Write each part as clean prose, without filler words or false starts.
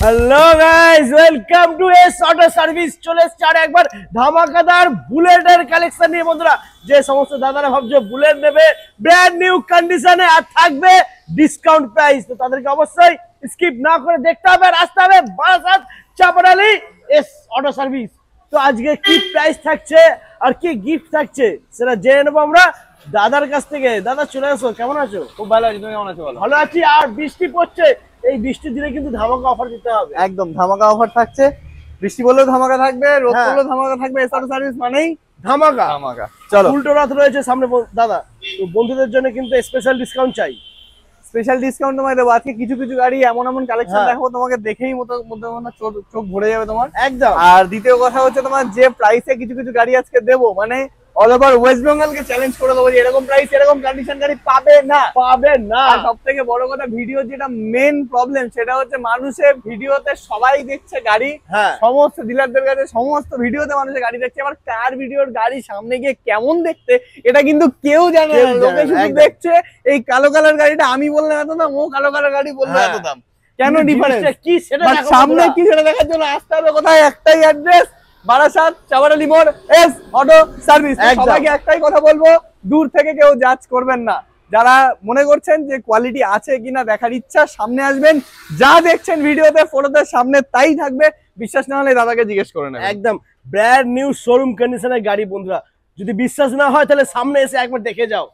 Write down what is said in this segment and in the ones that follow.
Hello guys, welcome to S auto service. চলে এসেছে আর একবার ধামাকাদার বুলেটের কালেকশন নিয়ে বন্ধুরা। যে সমস্ত দাদারা ভাবছো বুলেট নেবে ব্র্যান্ড নিউ কন্ডিশনে আর থাকবে ডিসকাউন্ট প্রাইস, তো তাদেরকে অবশ্যই স্কিপ না করে দেখতে হবে আর আসতে হবে Barasat Chapadali S auto service. তো আজকে কি প্রাইস থাকছে আর কি গিফট থাকছে সেটা জেনে নেবো আমরা দাদার কাছ থেকে। দাদা চলে আসো, কেমন আছো? খুব ভালো আছি, তুমি কেমন আছো? ভালো আছি। আর বৃষ্টি পড়ছে, এই বৃষ্টির দিনে কিন্তু ধামাকা অফার দিতে হবে। একদম ধামাকা অফার থাকছে, বৃষ্টি বললেও ধামাকা থাকবে, রোদ পড়লেও ধামাকা থাকবে। এস অটো সার্ভিস মানেই ধামাকা ধামাকা। চলো, উল্টো রাত রয়েছে সামনে দাদা, তো বন্ধুদের জন্য কিন্তু স্পেশাল ডিসকাউন্ট চাই। স্পেশাল ডিসকাউন্ট তোমায় দেবো আজকে। কিছু কিছু গাড়ি এমন এমন কালেকশন দেখাবো তোমাকে, দেখেই মধ্যে চোখ ভরে যাবে তোমার একদম। আর দ্বিতীয় কথা হচ্ছে তোমার যে প্রাইসে কিছু কিছু গাড়ি আজকে দেবো, মানে অল ওভার ওয়েস্ট বেঙ্গলকে চ্যালেঞ্জ করে দেবো যে এরকম প্রাইস এরকম কন্ডিশন গাড়ি পাবে না। আর সব থেকে বড় কথা, ভিডিও যেটা মেন প্রবলেম সেটা হচ্ছে মানুষের ভিডিওতে সবাই দেখছে গাড়ি, সমস্ত ডিলারদের কাছে সমস্ত ভিডিওতে মানুষের গাড়ি দেখছে, আবার কার ভিডিওর গাড়ি সামনে গিয়ে কেমন দেখতে এটা কিন্তু কেউ জানে না। লোকে শুধু দেখছে এই কালো কালার গাড়িটা আমি বললাম এত দাম, ও কালো কালার গাড়ি বললো এত দাম। কেন ডিফারেন্স কি সেটা সামনে কি সেটা দেখার জন্য আসতে হবে কোথায়? একটাই অ্যাড্রেস, বারাসাত চাপাডালি মোড়, এস অটো সার্ভিস। সবাইকে একটাই কথা বলবো, দূর থেকে কেউ জাজ করবেন না। যারা মনে করছেন যে কোয়ালিটি আছে কিনা দেখার ইচ্ছা, সামনে আসবেন, যা দেখছেন ভিডিওতে ফটোতে সামনে তাই থাকবে। বিশ্বাস না হলে দাদাকে জিজ্ঞেস করে নেবেন। একদম ব্র্যান্ড নিউ শোরুম কন্ডিশনের গাড়ি বন্ধুরা, যদি বিশ্বাস না হয় তাহলে সামনে এসে একবার দেখে যাও।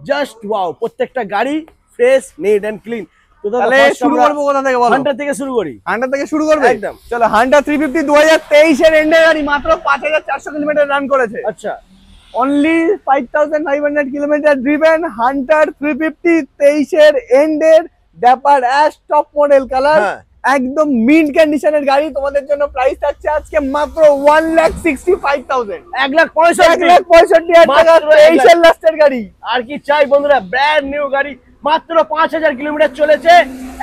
জাস্ট ওয়াও, প্রত্যেকটা গাড়ি ফ্রেশ, নিট এন্ড ক্লিন। তাহলে শুরু করব কোথা থেকে বলো? হান্টার থেকে শুরু করি। হান্টার থেকে শুরু করবে? একদম। চলো, হান্টার 350 2023 এর এন্ডের গাড়ি, মাত্র 5400 কিলোমিটার রান করেছে। আচ্ছা, অনলি 5500 কিলোমিটার ড্রিভেন। হান্টার 350 23 এর এন্ডের dapper ash top model colour, একদম মিন্ট কন্ডিশনের গাড়ি। তোমাদের জন্য প্রাইস থাকছে আজকে মাত্র 1,65,000, 1,65,000 টাকা। 23 এর লাস্টের গাড়ি। আর কি চাই বন্ধুরা? ব্র্যান্ড নিউ গাড়ি, মাত্র 5000 কিলোমিটার চলেছে,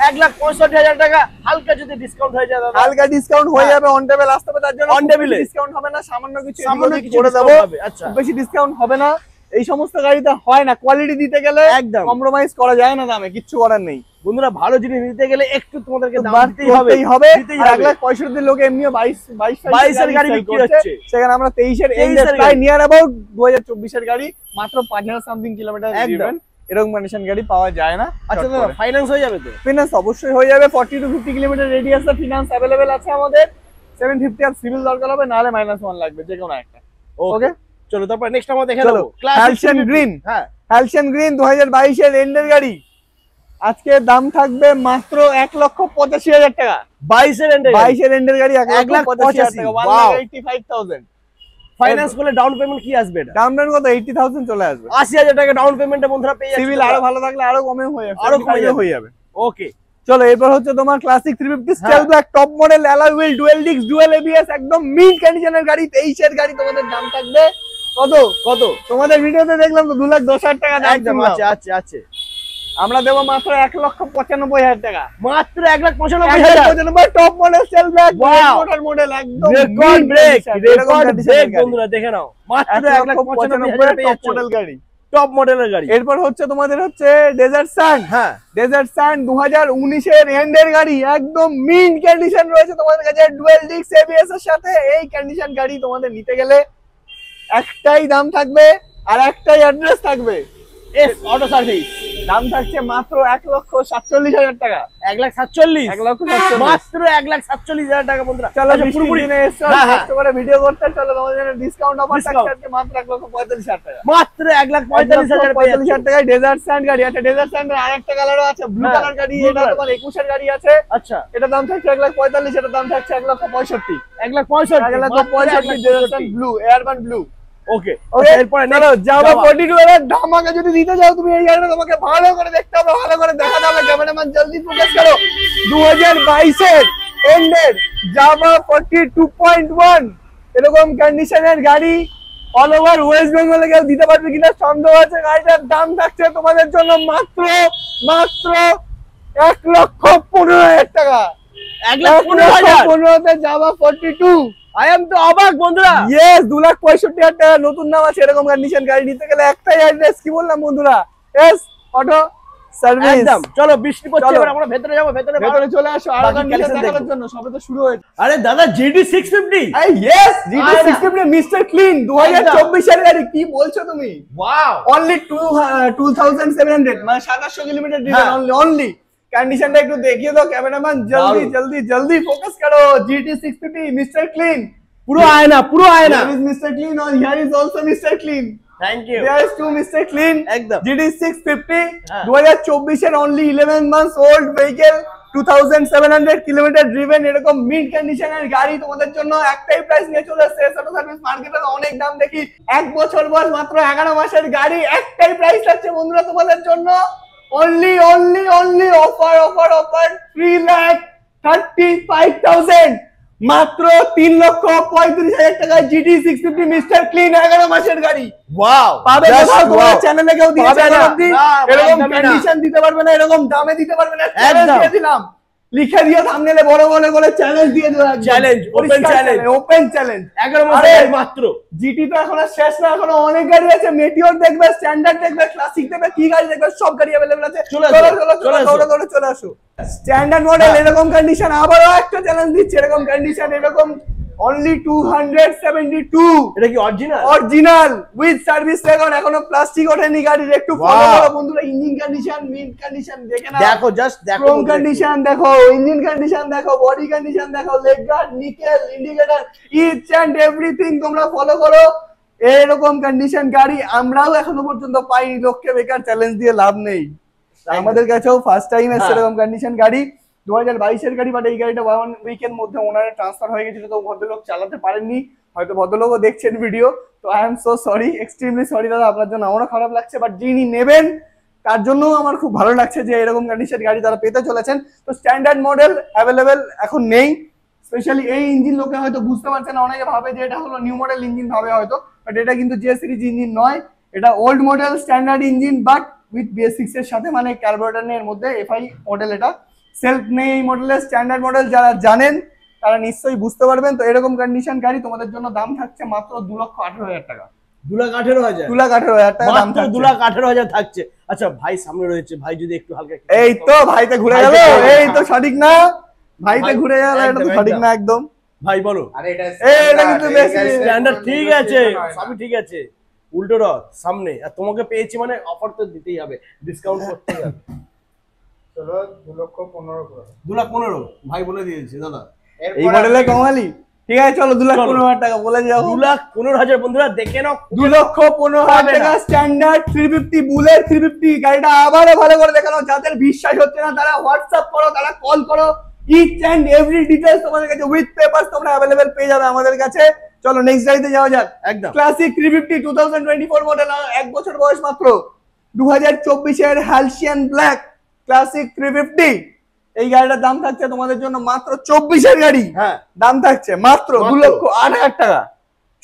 1,65,000 টাকা। হালকা যদি ডিসকাউন্ট হয়ে যায় দাদা, হালকা ডিসকাউন্ট হয়ে যাবে। অন টেবিল আসতে হবে, তার জন্য অন টেবিলে ডিসকাউন্ট হবে না, সামান্য কিছু করে দেব। আচ্ছা, বেশি ডিসকাউন্ট হবে না। এই সমস্ত গাড়িতে হয় না, কোয়ালিটি দিতে গেলে একদম কম্প্রোমাইজ করা যায় না দামে, কিচ্ছু করার নেই বন্ধুরা। ভালো জিনিস নিতে গেলে একটু তোমাদেরকে দাম দিতেই হবে। 1,65,000 লোকে এমনিও 22 এর গাড়ি বিক্রি হচ্ছে, সেখানে আমরা 23 এর এন্ডে প্রায় নিয়ার অ্যাবাউট 2024 এর গাড়ি, মাত্র 5000 সামথিং কিলোমিটার ড্রিভেন। এরকম কন্ডিশন গাড়ি পাওয়া যায় না। আচ্ছা দাদা, ফাইন্যান্স হয়ে যাবে তো? ফাইন্যান্স অবশ্যই হয়ে যাবে। 40 to 50 কিলোমিটার রেডিয়াসে ফিনান্স अवेलेबल আছে আমাদের। 750 আর সিভিল দরকার হবে, নালে -1 লাগবে যে কোনো একটা। ওকে, চলো তারপর নেক্সট আমরা দেখে নেব হ্যালসেন গ্রিন। হ্যালসেন গ্রিন 2022 এর এন্ডের গাড়ি, আজকে দাম থাকবে মাত্র 1,85,000 টাকা। 22 এর এন্ডের গাড়ি 1,85,000 টাকা, 1,85,000। ফাইন্যান্স করলে ডাউন পেমেন্ট কি আসবে? ডাউন পেমেন্ট কত? 80,000 চলে আসবে। 80,000 টাকা ডাউন পেমেন্টে বন্ধুরা পেয়ে যাচ্ছে। সিভিল আরো ভালো থাকলে আরো কমে হয়ে যাবে, আরো কমে হয়ে যাবে। ওকে, চলো এরপর হচ্ছে তোমার classic 350 style black top model, alloy wheel, dual disk, dual ABS, একদম মিড কন্ডিশনের গাড়ি। 23 এর গাড়ি। তোমাদের দাম থাকবে কত? তোমাদের ভিডিওতে দেখলাম তো 2,10,000 টাকা দাম। একদম আছে। আমরা দেব মাত্র 1,95,000 টাকা। মাত্র 1,95,000 top model style black motor model, একদম রেকর্ড ব্রেক বন্ধুরা, দেখে নাও। মাত্র 1,95,000 টপ মডেল গাড়ি, টপ মডেলের গাড়ি। এরপর হচ্ছে তোমাদের হচ্ছে ডেজার্ট সান। ডেজার্ট সান 2019 এর এন্ডের গাড়ি, একদম মিন্ট কন্ডিশন রয়েছে তোমাদের কাছে, ডুয়াল ডিস্ক এবিএস এর সাথে। এই কন্ডিশন গাড়ি তোমাদের নিতে গেলে একটাই দাম থাকবে আর একটাই অ্যাড্রেস থাকবে, এস অটো সার্ভিস। দাম থাকছে মাত্র 1,47,000 টাকা। 1,47,000 মাত্র 1,47,000 টাকা বন্ধুরা। চলো পুরোপুরি কষ্ট করে ভিডিও করতে, চলো তোমাদের জন্য ডিসকাউন্ট অফার থাকছে মাত্র 1,45,000 টাকা। মাত্র 1,45,000 টাকায় ডেজার্ট স্যান্ড গাড়ি। আচ্ছা, ডেজার্ট স্যান্ডের আরেকটা কালারও আছে, ব্লু কালার গাড়ি। এটা তোমার 21 এর গাড়ি আছে। আচ্ছা, এটা দাম থাকছে 1,45,000, এটা দাম থাকছে 1,65,000। 1,65,000 ডেজার্ট স্যান্ড ব্লু, এয়ারবান ব্লু। ওকে, এরপর চলো জাভা 42 এর ধামাকা যদি দিতে যাও তুমি, এই গাড়িটা তোমাকে ভালো করে দেখতে হবে, ভালো করে দেখাতে হবে। ক্যামেরাম্যান জলদি ফোকাস করো। 2022 এর এন্ডের জাভা 42.1 এরকম কন্ডিশনের গাড়ি অল ওভার ওয়েস্ট বেঙ্গলে কেউ দিতে পারবে কিনা সন্দেহ আছে। গাড়িটার দাম থাকছে তোমাদের জন্য মাত্র 1,15,000 টাকা। 1,15,000 জাভা 42। আই এম তো অবাক বন্ধুরা। ইয়েস, 2,65,000 টাকা নতুন নাম আছে। এরকম কন্ডিশন গাড়ি নিতে গেলে একটাই অ্যাড্রেস, কি বললাম বন্ধুরা, এস অটো সার্ভিস। একদম চলো, বৃষ্টি পড়ছে, এবার আমরা ভেতরে যাবো। ভেতরে চলে আসো আর বাকি কন্ডিশন collection দেখানোর দেখবো। জন্য। সবে তো শুরু হয়েছে। আরে দাদা GD 650, এই ইয়েস, GT 650 মিস্টার ক্লিন 2024 এর গাড়ি। কি বলছো তুমি? ওয়াও, অনলি 2700 মানে 2700 কিলোমিটার ড্রিভেন অনলি। কন্ডিশনটা একটু দেখিয়ে দাও ক্যামেরাম্যান, জলদি জলদি জলদি ফোকাস করো। GT 650 মিস্টার ক্লিন, পুরো আয়না, পুরো আয়না। here is Mr. Clean and here is also Mr. Clean. Thank you. There is two Mr. Clean. একদম। GT 650 হ্যাঁ। 2024 এর only 11 months old vehicle, 2700 kilometre driven. এরকম মিড কন্ডিশনের গাড়ি তোমাদের জন্য একটাই প্রাইস নিয়ে চলে আসছে অটো সার্ভিস। মার্কেটে অনেক দাম দেখি, 1 বছর বয়স মাত্র 11 মাসের গাড়ি, একটাই প্রাইস থাকছে বন্ধুরা তোমাদের জন্য। only offer 3,35,000, মাত্র 3,35,000 টাকায় GT 650 মিস্টার ক্লিন 11 মাসের গাড়ি। ওয়াও, পাবে কোথাও? তোমার চ্যানেলে কেউ দিয়েছে পাবে না। অবধি? না, এরকম একদমই না। কন্ডিশন দিতে পারবে না, এরকম দামে দিতে পারবে না। চ্যালেঞ্জ একদম। দিয়ে দিলাম, লিখে দিয়ে থাম্বনেলে বড় বড় করে চ্যালেঞ্জ দিয়ে দিলাম। Challenge, open challenge, open challenge. 11 মাসের গাড়ি মাত্র। জিটি তো এখন আর শেষ না, এখনো অনেক গাড়ি আছে। মেটিওর দেখবে, স্ট্যান্ডার্ড দেখবে, ক্লাসিক দেখবে, কি গাড়ি দেখবে, সব গাড়ি अवेलेबल আছে। চলে আসো, চলে আসো। দৌড়ে চলে আসো। স্ট্যান্ডার্ড মডেল এরকম কন্ডিশন, আবারও একটা চ্যালেঞ্জ দিচ্ছে। এরকম কন্ডিশন, এরকম অনলি 272, এটা কি original? Original with service record. এখনো প্লাস্টিক ওঠেনি গাড়ির। একটু ফলো করো বন্ধুরা। ইঞ্জিন কন্ডিশন, মিড কন্ডিশন দেখে নাও। দেখো, জাস্ট দেখো। ক্রোম কন্ডিশন দেখো, ইঞ্জিন কন্ডিশন দেখো, বডি কন্ডিশন দেখো, leg guard, nickel, indicator, each and everything তোমরা ফলো করো। এরকম কন্ডিশন গাড়ি আমরাও এখনো পর্যন্ত পাইনি। লোককে বেকার চ্যালেঞ্জ দিয়ে লাভ নেই। আমাদের কাছেও ফার্স্ট টাইম এসেছে এরকম কন্ডিশন গাড়ি। 2022 এর গাড়ি, বাট এই গাড়িটা 1 উইকের মধ্যে ওনারে ট্রান্সফার হয়ে গেছিল, তো ভদ্রলোক চালাতে পারেননি। হয়তো ভদ্রলোকও দেখছেন ভিডিও, তো I am so sorry, extremely sorry দাদা, আপনার জন্য আমারও খারাপ লাগছে। বাট যিনি নেবেন তার জন্য আমার খুব ভালো লাগছে যে এরকম কন্ডিশন গাড়ি তারা পেতে চলেছেন। তো স্ট্যান্ডার্ড মডেল অ্যাভেলেবেল এখন নেই। স্পেশালি এই ইঞ্জিন লোকে হয়তো বুঝতে পারছে না, অনেকে ভাবে যে এটা হলো নিউ মডেল ইঞ্জিন ভাবে হয়তো, বাট এটা কিন্তু জে সিরিজ ইঞ্জিন নয়। এটা old model standard engine, but with BS6 এর সাথে, মানে কার্বোরেটর মধ্যে FI মডেল। এটা সেলফ নেই এই মডেলের। স্ট্যান্ডার্ড মডেল যারা জানেন তারা নিশ্চয়ই বুঝতে পারবেন। তো এরকম কন্ডিশন গাড়ি তোমাদের জন্য দাম থাকছে মাত্র 2,18,000 টাকা। 2,18,000, 2,18,000 টাকা দাম থাকছে। 2,18,000 থাকছে। আচ্ছা ভাই সামনে রয়েছে, ভাই যদি একটু হালকা। এই তো ভাইতে ঘুরে গেল, এই তো সঠিক না, ভাইতে ঘুরে গেল, এটা তো সঠিক না একদম। ভাই বলো। আরে এটা কিন্তু বেশি স্ট্যান্ডার্ড ঠিক আছে, সবই ঠিক আছে। উল্টো রথ সামনে, আর তোমাকে পেয়েছি মানে অফার তো দিতেই হবে, ডিসকাউন্ট করতেই হবে। চলো 2,15,000 করে। 2,15,000 ভাই বলে দিয়েছে দাদা। এই মডেলে কমালি। ঠিক আছে চলো 2,15,000 টাকা বলে যাও। 2,15,000 বন্ধুরা দেখে নাও। 2,15,000 টাকা স্ট্যান্ডার্ড 350 বুলেট 350 গাড়িটা আবারও ভালো করে দেখানো। যাদের বিশ্বাস হচ্ছে না তারা হোয়াটসঅ্যাপ করো, তারা কল করো। ইচ এন্ড এভরি ডিটেইলস তোমাদের কাছে উইথ পেপারস তোমরা अवेलेबल পেয়ে যাবে আমাদের কাছে। চলো নেক্সট গাড়িতে যাওয়া যাক। একদম ক্লাসিক 350 2024 মডেল, 1 বছর বয়স মাত্র। 2024 এর হালসিয়ান ব্ল্যাক ক্লাসিক 350। এই গাড়িটার দাম থাকছে তোমাদের জন্য মাত্র 24 এর গাড়ি। হ্যাঁ, দাম থাকছে মাত্র 2,08,000 টাকা।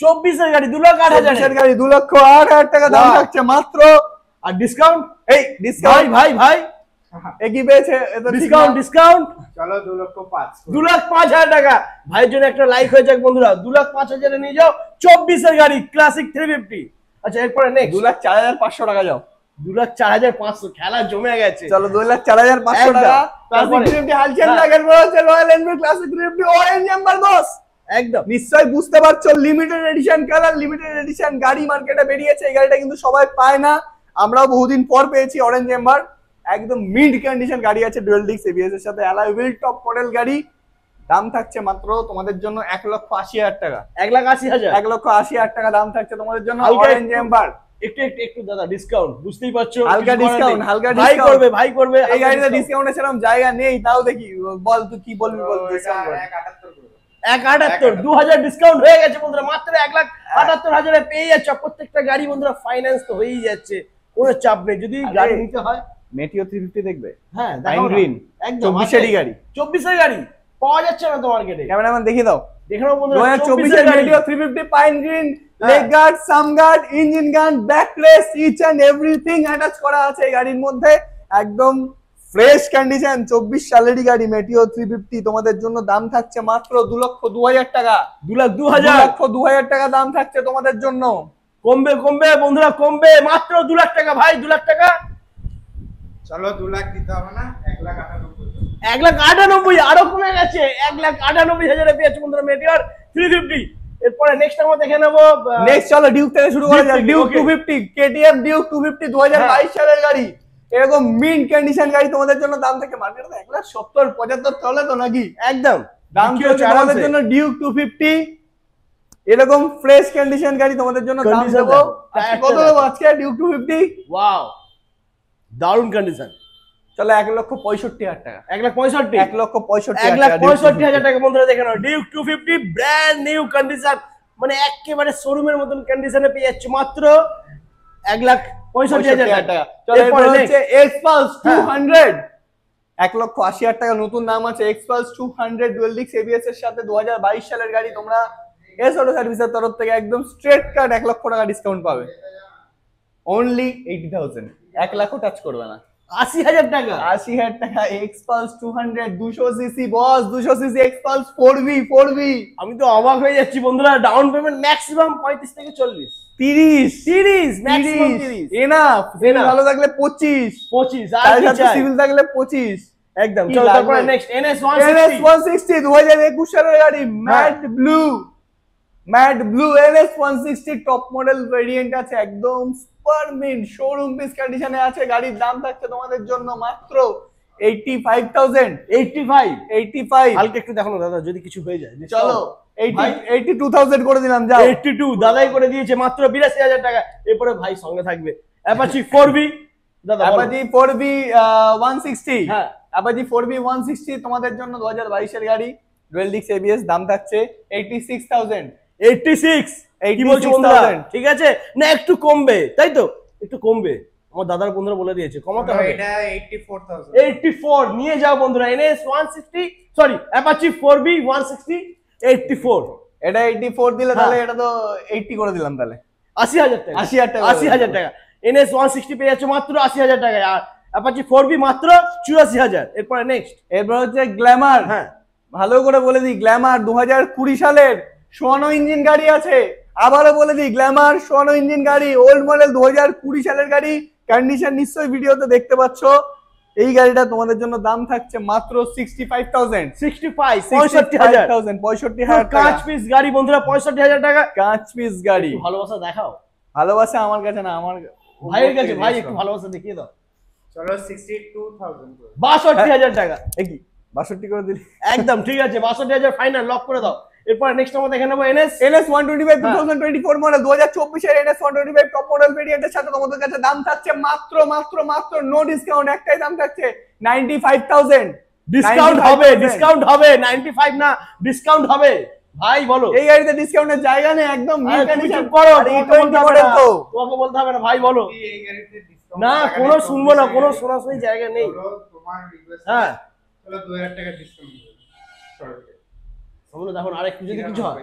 24 এর গাড়ি 2,08,000 এর গাড়ি 2,08,000 টাকা দাম বাহ। থাকছে মাত্র। আর ডিসকাউন্ট, এই ভাই ডিসকাউন্ট ভাই ভাই একই পেয়েছে, এত ডিসকাউন্ট ডিসকাউন্ট চলো 2,05,000 2,05,000 টাকা। ভাইয়ের জন্য একটা লাইক হয়ে যাক বন্ধুরা। 2,05,000 এ নিয়ে যাও 24 এর গাড়ি ক্লাসিক 350। আচ্ছা এরপরে নেক্সট 2,04,500 টাকা যাও। 2,04,500, খেলা জমে গেছে। চলো 2,04,500 টাকা ক্লাসিক 350 হালসিয়ান ব্ল্যাক। এর পর হচ্ছে Royal Enfield Classic 350 orange ember boss. একদম নিশ্চয়ই বুঝতে পারছো limited edition colour, limited edition গাড়ি মার্কেটে বেরিয়েছে। এই গাড়িটা কিন্তু সবাই পায় না, আমরাও বহুদিন পর পেয়েছি। অরেঞ্জ এম্বার একদম মিড কন্ডিশন গাড়ি আছে, ডুয়াল ডিস্ক এবিএস এর সাথে, অ্যালয় হুইল, টপ মডেল গাড়ি। দাম থাকছে মাত্র তোমাদের জন্য 1,80,000 টাকা। 1,80,000 1,80,000 টাকা দাম থাকছে তোমাদের জন্য হালকা অরেঞ্জ একটু- এম্বার। একটু একটু একটু দাদা ডিসকাউন্ট, বুঝতেই পারছো। হালকা কিছু করার ডিসকাউন্ট, নেই। হালকা ভাই ডিসকাউন্ট করবে, ভাই করবে। এই গাড়িতে ডিসকাউন্টের সেরকম জায়গা নেই। তাও দেখি বল তুই কি বলবি বল। এটা ডিসকাউন্ট 1,78 করে। 1,78,000 2,000 ডিসকাউন্ট হয়ে গেছে বন্ধুরা। মাত্র 1,78,000 এ পেয়ে যাচ্ছে প্রত্যেকটা গাড়ি বন্ধুরা। ফাইন্যান্স তো হয়েই যাচ্ছে, কোনো চাপ নেই। যদি গাড়ি নিতে হয়, মেটিও 350 দেখবে। হ্যাঁ পাইন গ্রিন একদম 24 এর গাড়ি। 24 এর গাড়ি পাওয়া যাচ্ছে না তো মার্কেটে। ক্যামেরাম্যান দেখিয়ে দাও। দেখে নাও বন্ধুরা 2024 এর Meteor 350 pine green, leg guard, sump guard, engine gun, back rest, each and everything attach করা আছে এই গাড়ির মধ্যে। একদম ফ্রেশ কন্ডিশন 24 সালেরই গাড়ি মেটিও 350। তোমাদের জন্য দাম থাকছে মাত্র 2,02,000 টাকা। 2,02,000 2,02,000 টাকা দাম থাকছে তোমাদের জন্য। কমবে কমবে বন্ধুরা, কমবে। মাত্র 2 লাখ টাকা ভাই, 2 লাখ টাকা। চলো 2 লাখ দিতে হবে না, 1,98,000। 1,98,000 আরো কমে গেছে, 1,98,000 পেয়েছে বন্ধুরা মেটিওর 350। এরপরে নেক্সট আমরা দেখে নেবো নেক্সট চলো ডিউক থেকে শুরু করা যাক। ডিউক 250 কেটিএম ডিউক 250 2022 সালের গাড়ি, এরকম মিন্ট কন্ডিশন গাড়ি তোমাদের জন্য দাম থেকে মার্কেটে 1,70-75 চলে তো নাকি? একদম দাম কি হচ্ছে তোমাদের জন্য ডিউক 250 এরকম ফ্রেশ কন্ডিশন গাড়ি তোমাদের জন্য দাম দেবো কত দেবো আজকে ডিউক 250? ওয়াও দারুণ কন্ডিশন। চলো 1,65,000 টাকা। 1,65,000 1,65,000 টাকা বন্ধুরা দেখে নাও। ডিউক 250 ব্র্যান্ড নিউ কন্ডিশন, মানে একেবারে শোরুমের মতন কন্ডিশনে পেয়ে যাচ্ছে মাত্র 1,65,000 টাকা। চলো এরপর হচ্ছে এক্সপালস 200 1,80,000 টাকা নতুন নাম আছে এক্সপালস 200 ডুয়াল ডিস্ক এবিএস এর সাথে 2022 সালের গাড়ি। তোমরা এস অটো সার্ভিসের তরফ থেকে একদম স্ট্রেট কাট 1 লক্ষ টাকা ডিসকাউন্ট পাবে। অনলি 80,000, 1 লাখও টাচ করবে না। 80,000 টাকা। 80,000 টাকা এক্সপালস 200 200 সিসি বস 200 সিসি এক্সপালস 4V। আমি তো অবাক হয়ে যাচ্ছি বন্ধুরা, ডাউন পেমেন্ট ম্যাক্সিমাম 35 থেকে 40, 30 ম্যাক্সিমাম 30 এনাফ। ভালো থাকলে 25 আর কি চাই? সিভিল থাকলে 25 একদম। চলো তারপরে নেক্সট NS 160 2021 সালের গাড়ি matte blue NS 160 top model variant আছে, একদম সুপার মিন্ট শোরুম পিস কন্ডিশনে আছে। গাড়ির দাম থাকছে তোমাদের জন্য মাত্র 85,000। 85 হালকা একটু দেখো না দাদা, যদি কিছু হয়ে যায়। চলো 82,000 করে দিলাম যাও। 82 দাদাই করে দিয়েছে মাত্র 82,000 টাকা। এরপরে ভাই সঙ্গে থাকবে অ্যাপাচি 4V দাদা। অ্যাপাচি 4V 160, হ্যাঁ অ্যাপাচি 4V 160 তোমাদের জন্য 2022 এর গাড়ি ডুয়াল ডিস্ক এবিএস, দাম থাকছে 86,000। 86 কি বলছো বন্ধুরা? ঠিক আছে না, একটু কমবে তাই তো? একটু কমবে, আমার দাদার বন্ধুরা বলে দিয়েছে কমাতে হবে। এটা 84,000। 84 নিয়ে যাও বন্ধুরা। NS 160 sorry Apache 4V 160 84। এটা 84 দিলে তাহলে এটা তো 80 করে দিলাম তাহলে 80,000 টাকা। 80,000 টাকা। NS 160 পেয়ে যাচ্ছে মাত্র 80,000 টাকায়, আর অ্যাপাচি 4V মাত্র 84,000। এরপরে নেক্সট এরপর হচ্ছে গ্ল্যামার। হ্যাঁ ভালো করে বলে দিই গ্ল্যামার 2020 সালের 56 ইঞ্জিন গাড়ি আছে। আবারও বলে দিই গ্ল্যামার 56 ইঞ্জিন গাড়ি, ওল্ড মডেল 2020 সালের গাড়ি। কন্ডিশন নিশ্চয়ই ভিডিওতে দেখতে পাচ্ছ। এই গাড়িটা তোমাদের জন্য দাম থাকছে মাত্র 65,000। 65,000 কাঁচ পিস গাড়ি বন্ধুরা, 65,000 টাকা কাঁচ পিস গাড়ি। ভালোবাসা দেখাও। ভালোবাসা আমার কাছে না, আমার ভাইয়ের কাছে। ভাই একটু ভালোবাসা দেখিয়ে দাও। চলো 62,000 করে। 62,000 টাকা। কি 62 করে দিলি? একদম ঠিক আছে, 62,000 ফাইনাল লক করে দাও। এরপর নেক্সট আমরা দেখে নেবো NS 125 2024 মডেল 2024 এর NS 125 টপ মডেল ভেরিয়েন্টের সাথে তোমাদের কাছে দাম থাকছে মাত্র নো ডিসকাউন্ট, একটাই দাম থাকছে 95,000। ডিসকাউন্ট হবে 95 না, ডিসকাউন্ট হবে ভাই বলো। এই গাড়িতে ডিসকাউন্টের জায়গা নেই, একদম নিউ কন্ডিশন করো। তোমাকে বলতে হবে না ভাই বলো। এই গাড়িতে ডিসকাউন্ট না কোনো শুনবো না, কোনো শোনাশোনি জায়গা নেই। তোমার রিকোয়েস্ট। হ্যাঁ চলো 2,000 টাকা ডিসকাউন্ট দিও। সরি আমরা দেখুন আরেকটু যদি কিছু হয়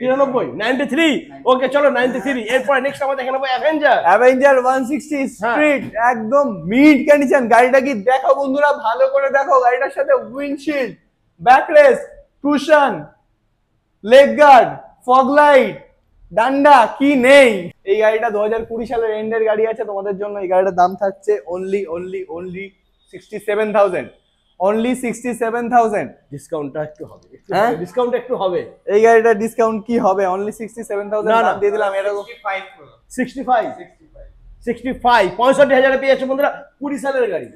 93 93। ওকে চলো 93। এরপর নেক্সট আমরা দেখে নেবো অ্যাভেঞ্জার 160 স্ট্রিট, একদম মিড কন্ডিশন। গাড়িটা কি দেখো বন্ধুরা, ভালো করে দেখো। গাড়িটার সাথে windshield, backrest, cushion, leg guard, fog light, ডান্ডা কি নেই। এই গাড়িটা 2020 সালের এন্ডের গাড়ি আছে তোমাদের জন্য। এই গাড়িটার দাম থাকছে অনলি 67,000। অনলি 67,000। ডিসকাউন্টটা একটু হবে। হ্যাঁ ডিসকাউন্ট একটু হবে। এই গাড়িটার ডিসকাউন্ট কি হবে? অনলি 67,000 দাম দিয়ে দিলাম। এরকম 65 65,000 পেয়েছে বন্ধুরা 20 সালের গাড়ি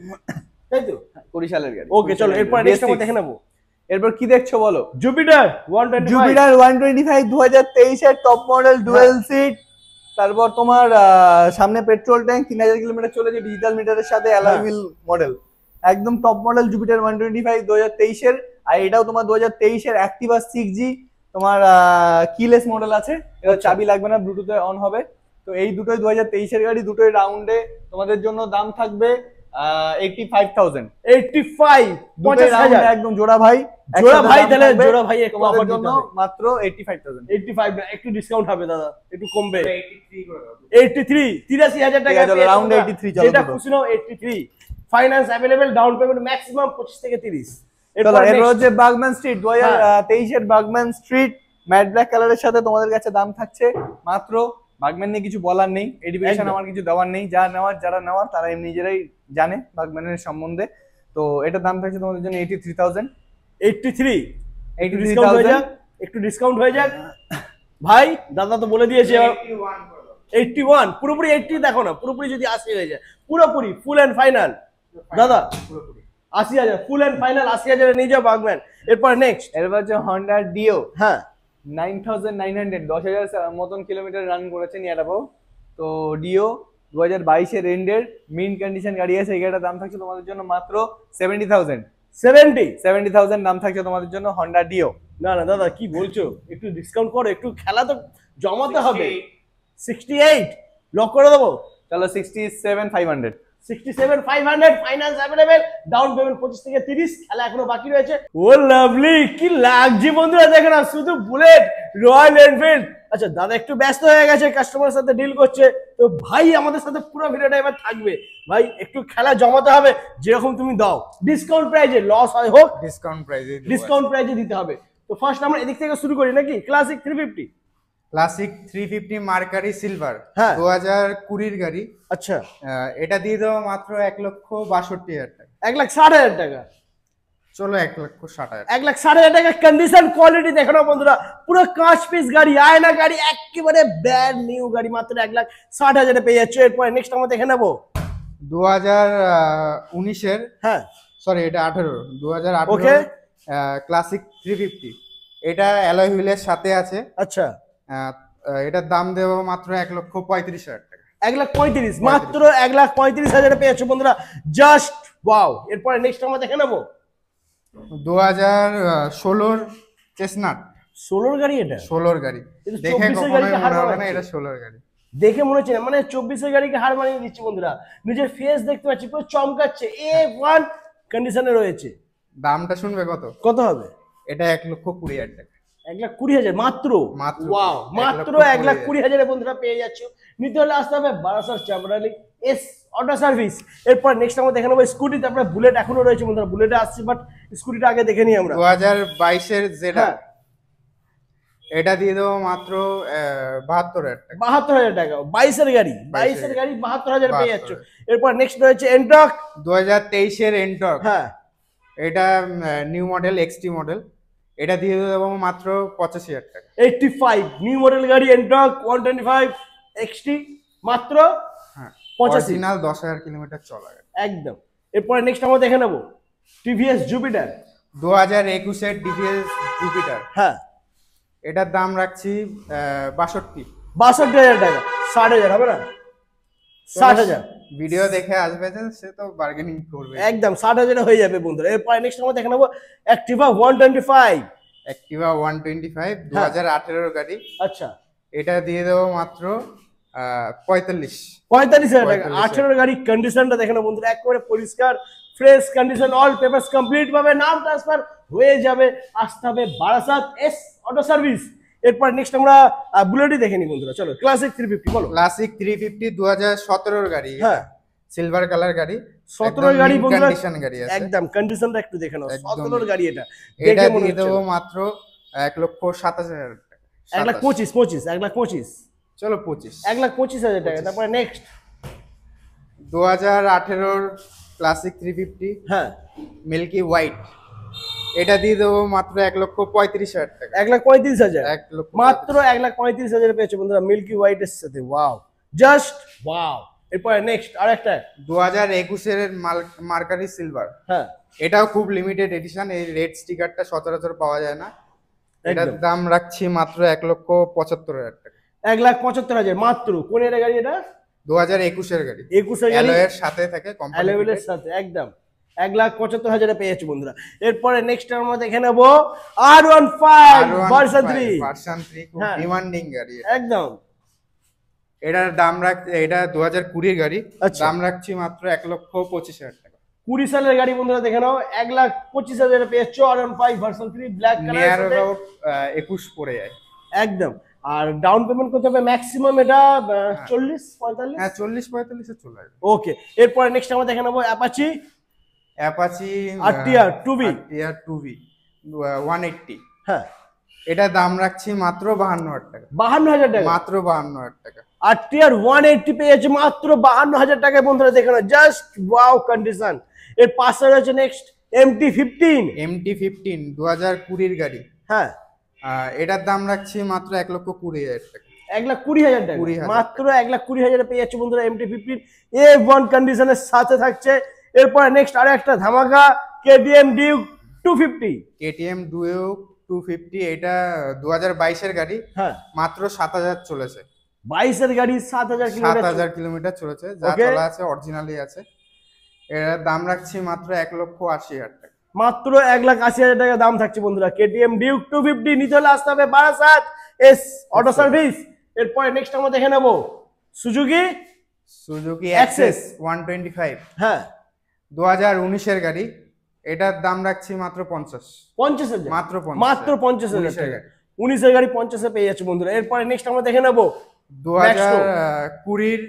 তাই তো? 20 সালের গাড়ি। ওকে চলো এরপর নেক্সট আমরা দেখে নেবো। এরপর কি দেখছো বলো? জুপিটার 125। জুপিটার 125 2023 এর টপ মডেল ডুয়াল সিট। তারপর তোমার সামনে পেট্রোল ট্যাঙ্ক, 3000 কিলোমিটার চলেছে, ডিজিটাল মিটারের সাথে অ্যালয় হুইল মডেল, একদম টপ মডেল জুপিটার 125 2023 এর। আর এটাও তোমার 2023 এর অ্যাক্টিভা 6G তোমার কিলেস মডেল আছে। এটা চাবি লাগবে না, ব্লুটুথে অন হবে। তো এই দুটোই 2023 এর গাড়ি, দুটোই রাউন্ডে তোমাদের জন্য দাম থাকবে 85,000। 85 50,000 একদম জোড়া ভাই। তাহলে জোড়া ভাই একটু তোমাদের অফার জন্য দিতে হবে। মাত্র 85,000। 85 না, একটু ডিসকাউন্ট হবে দাদা, একটু কমবে। 83 করে দাও। 83,000 টাকা চলো রাউন্ড 83 চলো। যেটা খুশি নাও 83। Finance available, down payment maximum 25 থেকে 30। চলো এরপর হচ্ছে বাগম্যান স্ট্রিট 2023 এর বাগম্যান স্ট্রিট ম্যাট ব্ল্যাক কালারের সাথে তোমাদের কাছে দাম থাকছে মাত্র বাগম্যান নিয়ে কিছু বলার নেই, এডুকেশন একদম। আমার কিছু দেওয়ার নেই, যারা নেওয়ার তারা নিজেরাই জানে বাগম্যানের সম্বন্ধে। তো এটার দাম থাকছে তোমাদের জন্য 83,000। 83 ডিসকাউন্ট হয়ে যাক, একটু ডিসকাউন্ট হয়ে যাক ভাই, দাদা তো বলে দিয়েছে 81 করে দাও। 81, পুরোপুরি 80 দেখো না, পুরোপুরি যদি 80 হয়ে যায়, পুরোপুরি ফুল এন্ড ফাইনাল দাদা পুরোপুরি 80,000 ফুল এন্ড ফাইনাল 80,000 নিয়ে যাও বাগম্যান। এরপর নেক্সট, এরপর হচ্ছে হন্ডা ডিও হ্যাঁ 9900, 10,000 মতন কিলোমিটার রান করেছে নিয়ার অ্যাবাউট। তো ডিও 2022-এর এন্ডের মিন কন্ডিশন গাড়ি আছে। এই গাড়িটার দাম থাকছে তোমাদের জন্য মাত্র 70,000। 70,000 দাম থাকছে তোমাদের জন্য হন্ডা ডিও। না না দাদা কি বলছো, একটু ডিসকাউন্ট করো, একটু খেলা তো জমাতে হবে। 68 লক করে দেবো, চলো 67,500। 67,500 ফাইন্যান্স অ্যাভেলেবেল, ডাউন পেমেন্ট 25 থেকে 30, খেলা এখনো বাকি রয়েছে। ও লাভলি, কি লাগছে বন্ধুরা, দেখো না শুধু বুলেট, রয়্যাল এনফিল্ড। আচ্ছা দাদা একটু ব্যস্ত হয়ে গেছে, কাস্টমারের সাথে ডিল করছে, তো ভাই আমাদের সাথে পুরো ভিডিওটা এবার থাকবে ভাই, একটু খেলা জমাতে হবে, যেরকম তুমি দাও ডিসকাউন্ট প্রাইজে, লস হয় হোক ডিসকাউন্ট প্রাইসে ডিসকাউন্ট প্রাইজে দিতে হবে। তো ফার্স্ট আমরা এদিক থেকে শুরু করি নাকি, ক্লাসিক 350। ক্লাসিক 350 মার্কারি সিলভার হ্যাঁ। 2020 গাড়ি। আচ্ছা এটা দিয়ে দেবো মাত্র 1,62,000 টাকা। 1,60,000 টাকা, চলো 1,60,000। 1,60,000 টাকা, কন্ডিশন কোয়ালিটি দেখো না বন্ধুরা, পুরো কাঁচ পিস গাড়ি, আয়না গাড়ি, একেবারে ব্র্যান্ড নিউ গাড়ি, মাত্র 1,60,000 পেয়ে যাচ্ছে। এরপরে নেক্সট আমরা দেখে নেবো 2019-এর, হ্যাঁ সরি এটা 18, 2018 ওকে ক্লাসিক 350। এটা অ্যালয় হুইলের সাথে আছে। আচ্ছা এটার দাম দেবো মাত্র 1,35,000 টাকা। 1,35,000, মাত্র 1,35,000 পেয়ে যাচ্ছে বন্ধুরা, জাস্ট ওয়াও। এরপরে নেক্সট আমরা দেখে নেবো 2016-র চেসনাট। 16 গাড়ি, এটা 16-র গাড়ি কিন্তু দেখে 24-এর কখনোই গাড়িকে হার মনে হবে না মানাচ্ছে। এটা 16-র গাড়ি। দেখে মনে হচ্ছে না, মানে 24-এর গাড়িকে হার মানিয়ে দিচ্ছে বন্ধুরা, নিজের ফেস দেখতে পাচ্ছি পুরো চমকাচ্ছে, A1 কন্ডিশনে রয়েছে। দামটা শুনবে কত? কত হবে? এটা 1,20,000 টাকা। 1,20,000 মাত্র, মাত্র। ওয়াও, মাত্র 1,20,000 বন্ধুরা পেয়ে যাচ্ছে। নিতে হলে আসতে হবে বারাসাত চামড়ালি এস অটো সার্ভিস। এরপর নেক্সট আমরা দেখে নেবো স্কুটি, তারপরে বুলেট এখনো রয়েছে বন্ধুরা, বুলেটে আসছি বাট স্কুটিটা আগে দেখে নিই আমরা। 2022-এর জেডার, হ্যাঁ এটা দিয়ে দেবো মাত্র 72,000 টাকা। 72,000 টাকা, 22-এর গাড়ি, 22-এর গাড়ি 72,000 পেয়ে যাচ্ছে। 72,000 এরপর নেক্সট রয়েছে এন্টক, 2023-এর এন্টক, হ্যাঁ এটা নিউ মডেল, এক্সটি মডেল। এটা দিয়ে দেবো মাত্র 85,000 টাকা। 85 নিউ মডেল গাড়ি এন্টক 125 এক্সটি, মাত্র হ্যাঁ 85, অরিজিনাল 10,000 কিলোমিটার চলা গাড়ি। একদম। এরপরে নেক্সট আমরা দেখে নেবো টিভিএস জুপিটার, 2021-এর টিভিএস জুপিটার, হ্যাঁ এটার দাম রাখছি 62। 62,000 টাকা, 60,000 হবে না? 60,000 ভিডিও দেখে আসবে যে সে তো বার্গেনিং করবে। একদম 60,000 হয়ে যাবে বন্ধুরা। এরপরে নেক্সট আমরা দেখে নেবো অ্যাক্টিভা 125, অ্যাক্টিভা 125 2018-এর গাড়ি। আচ্ছা এটা দিয়ে দেবো মাত্র 45। 45,000 টাকা, 45,000 18 গাড়ি, কন্ডিশনটা দেখে নাও বন্ধুরা, একেবারে পরিষ্কার fresh condition, all papers complete ভাবে নাম ট্রান্সফার হয়ে যাবে। আসতে হবে বারাসাত এস অটো সার্ভিস। এরপর নেক্সট আমরা বুলেটই দেখে নিই বন্ধুরা, চলো ক্লাসিক 350 বলো। ক্লাসিক 350 2017-এর গাড়ি, হ্যাঁ সিলভার কালার গাড়ি, 17 গাড়ি বন্ধুরা, কন্ডিশন গাড়ি আছে একদম কন্ডিশনটা একটু দেখে নাও, একদম। 17 গাড়ি, এটা এটা দেখে মনে দিয়ে হচ্ছে দেবো না। মাত্র 1,27,000 টাকা। 1,25,000, 1,25,000, চলো 25। 1,25,000 টাকা। তারপরে নেক্সট 2018-র ক্লাসিক 350 হ্যাঁ মিল্কি হোয়াইট, এটা দিয়ে দেবো মাত্র 1,35,000 টাকা। 1,35,000, 1,35,000 মাত্র 1,35,000 পেয়েছে বন্ধুরা মিল্কি হোয়াইটের সাথে, ওয়াও জাস্ট ওয়াও। এরপরে নেক্সট আরেকটা 2021-এর মার্কারি সিলভার, হ্যাঁ এটাও খুব লিমিটেড এডিশন, এই রেড স্টিকারটা সচরাচর পাওয়া যায় না। এটার একদম। দাম রাখছি মাত্র 1,75,000 টাকা। 1,75,000 মাত্র। কোন এর গাড়ি এটা? 2021-এর গাড়ি, 21-এর গাড়ি, অ্যালয়ের সাথে থাকে, কোম্পানি অ্যালোয়েলের সাথে, একদম 1,75,000 পেয়ে যাচ্ছে বন্ধুরা। এরপরে নেক্সট আমরা দেখে নেবো R15 ভার্সন 3, ভার্সন 3 খুব হ্যাঁ। ডিমান্ডিং গাড়ি এটা। একদম এটার দাম রাখছি, এটা 2020-এর গাড়ি, আচ্ছা। দাম রাখছি মাত্র 1,25,000 টাকা। 20 সালের গাড়ি বন্ধুরা দেখে নাও, 1,25,000 পেয়ে যাচ্ছে R15 version 3 black near colour, about 21 পড়ে যায়। একদম। আর ডাউন পেমেন্ট করতে হবে ম্যাক্সিমাম এটা 40-45। হ্যাঁ 40-45-এ চলে যাবে। ওকে। এরপরে নেক্সট আমরা দেখে নেবো Apache Apache RTR 2B, RTR 2B 180, হ্যাঁ এটা দাম রাখছি মাত্র 52,000 টাকা। 52,000 টাকা, মাত্র 52,000 টাকা। আর টিয়ার 180 পেয়ে যাচ্ছে মাত্র 52,000 টাকায় বন্ধুরা, দেখে নাও জাস্ট ওয়াও কন্ডিশন। এর পাশে রয়েছে নেক্সট MT-15। MT-15 2020 গাড়ি। হ্যাঁ, এটার দাম রাখছি মাত্র 1,20,000 টাকা। 1,20,000 টাকা, 20,000 মাত্র 1,20,000 পেয়ে যাচ্ছে বন্ধুরা MT-15 A1 কন্ডিশনের সাথে থাকছে। এরপরে নেক্সট আরো একটা ধামাকা KTM Duke 250। KTM Duke 250 এটা 2022 এর গাড়ি। হ্যাঁ, মাত্র 7,000 চলেছে। 22 এর গাড়ি 7,000 কিলোমিটার। 7,000 কিলোমিটার চলেছে, যা Okay. চলা আছে অরিজিনালি আছে। এর দাম রাখছি মাত্র 1,80,000 টাকা। মাত্র 1,80,000 টাকা দাম থাকছে বন্ধুরা KTM Duke 250। নিতে হলে আসতে হবে বারাসাত এস অটো সার্ভিস। এরপরে নেক্সট আমরা দেখে নেব সুজুকি Access অ্যাক্সেস 125। হ্যাঁ, 2019 এর গাড়ি। এটার দাম রাখছি মাত্র 50,000, মাত্র 50,000। মাত্র 50,000 19 এর টাকা। গাড়ি। 19 এর গাড়ি 50 এ পেয়ে যাচ্ছে বন্ধুরা। এরপরে নেক্সট আমরা দেখে নেব 2020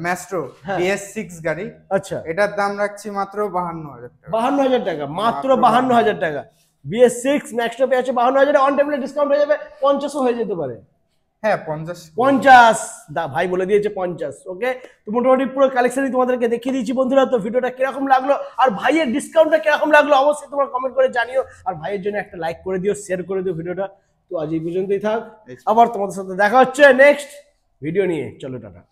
ম্যাস্ট্রো হ্যাঁ। BS6 গাড়ি। আচ্ছা, এটার দাম রাখছি মাত্র 52,000 টাকা। 52,000 টাকা, মাত্র মাত্র 52,000 টাকা। BS6 ম্যাক্সটা পেয়ে যাচ্ছে 52,000। অন টেবিলে ডিসকাউন্ট হয়ে যাবে, 50 হয়ে যেতে পারে। হ্যাঁ 50। 50 দা ভাই বলে দিয়েছে 50। ওকে, তো মোটামুটি পুরো কালেকশনই তোমাদেরকে দেখিয়ে দিয়েছি বন্ধুরা। তো ভিডিওটা কিরকম লাগলো আর ভাইয়ের ডিসকাউন্টটা কিরকম লাগলো অবশ্যই তোমরা কমেন্ট করে জানিও। আর ভাইয়ের জন্য একটা লাইক করে দিও, শেয়ার করে দিও ভিডিওটা। তো আজ এই পর্যন্তই থাক, আবার তোমাদের সাথে দেখা হচ্ছে নেক্সট ভিডিও নিয়ে। চলো টাটা।